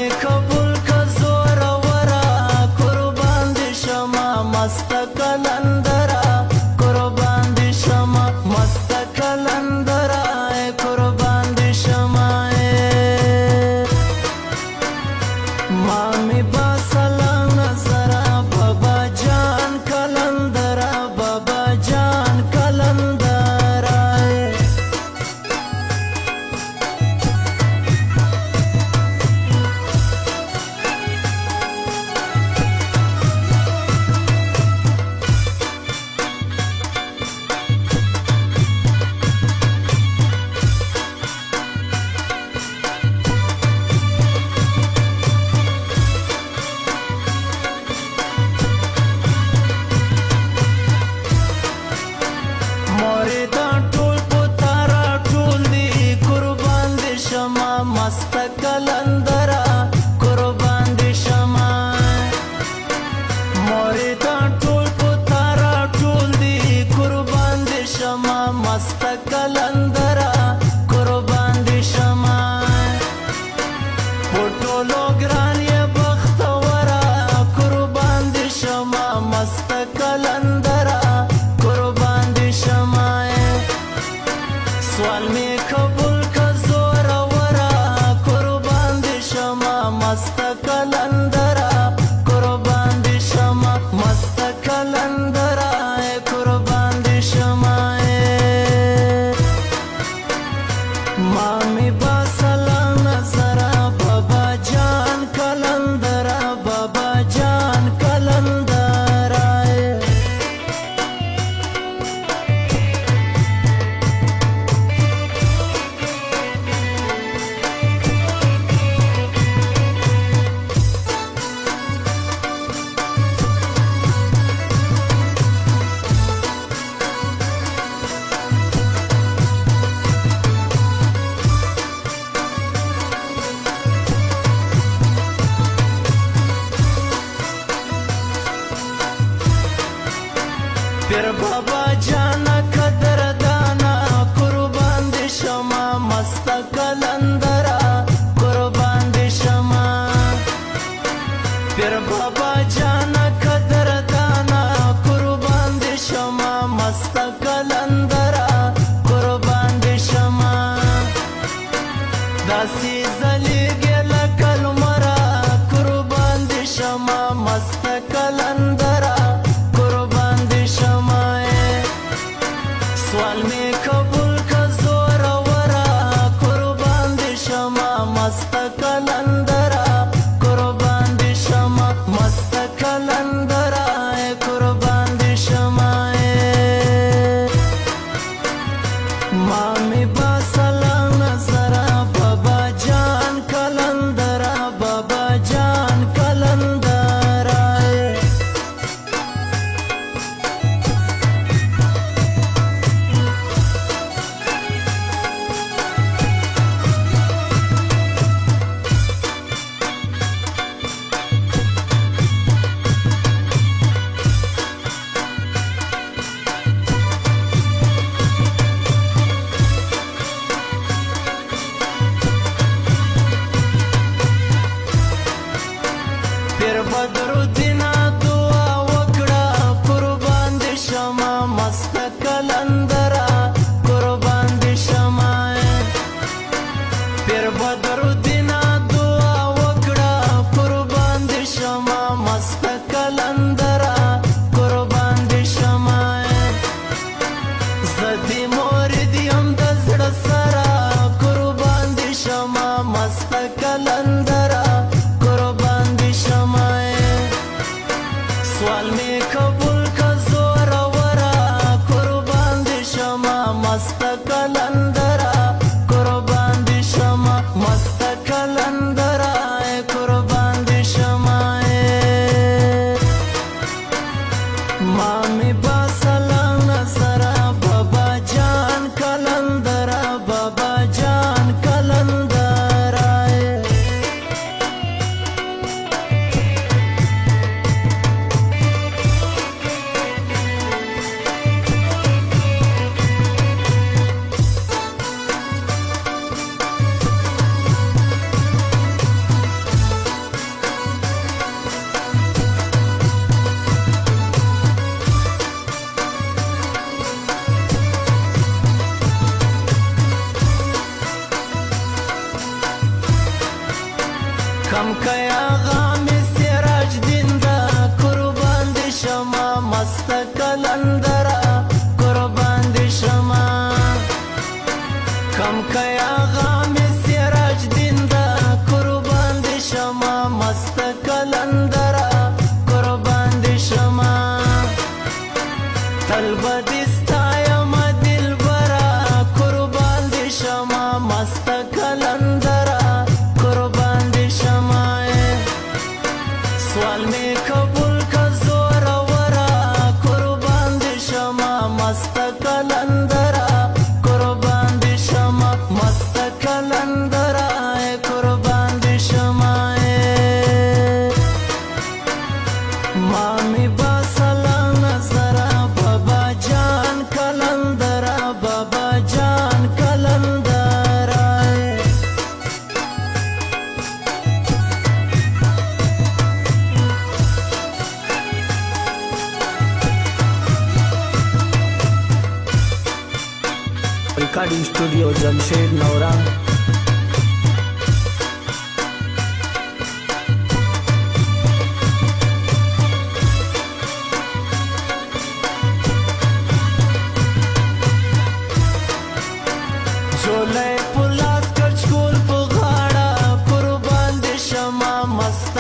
می قبول که زور ورا قربان دی شما مست کلندرا قربان دی شما مست کلندرا قربان دی شما مامی با سلام نظرا بابا جان کلندرا بابا جان کلندرا मस्त कलंदरा कुर्बान दी शमा मोरे ता टोल पुतारा टोल दी कुर्बान दी शमा मस्त कलंदरा कुर्बान दी शमा पोटोलो ग्रान ये बख्तवरा कुर्बान दी शमा मस्त कलंदरा कुर्बान दी शमा सवाल में कबूल मस्त कलंदरा कुर्बान दी शमा मस्त कलंदरा कुर्बान दी शमा मामी बा सलाम नजरा बाबा जान कलंदरा बाबा जान कलंदरा फिर बाबा जाना कदर दाना कुर्बान दी शमा मस्त कलंदरा कुर्बान दी शमा फिर बाबा जाना कदर दाना कुर्बान दी शमा मस्त कलंदरा कुर्बान दी शमा दासी जली गेला कलमरा कुर्बान दी शमा मस्त कलंदरा कुर्बान दी शमा خم کیا غام سراج دین دا قربان دی شما مست کلندرا قربان دی شما خم کیا غام سراج دین دا قربان دی شما مست کلندرا قربان دی شما طلب دستایم دلبرا قربان دی شما مست کلندرا قربان دی شما سوال می قبول کا زور ورا قربان دی شما مست کلندرا قربان دی شما مست کلندرا قربان دی شما مامی باسلا نظرا بابا جان کلندرا بابا جان کلندرا Recording Studio Jamshed Naura Jolai pulas kachkul pugada qurban di shama mast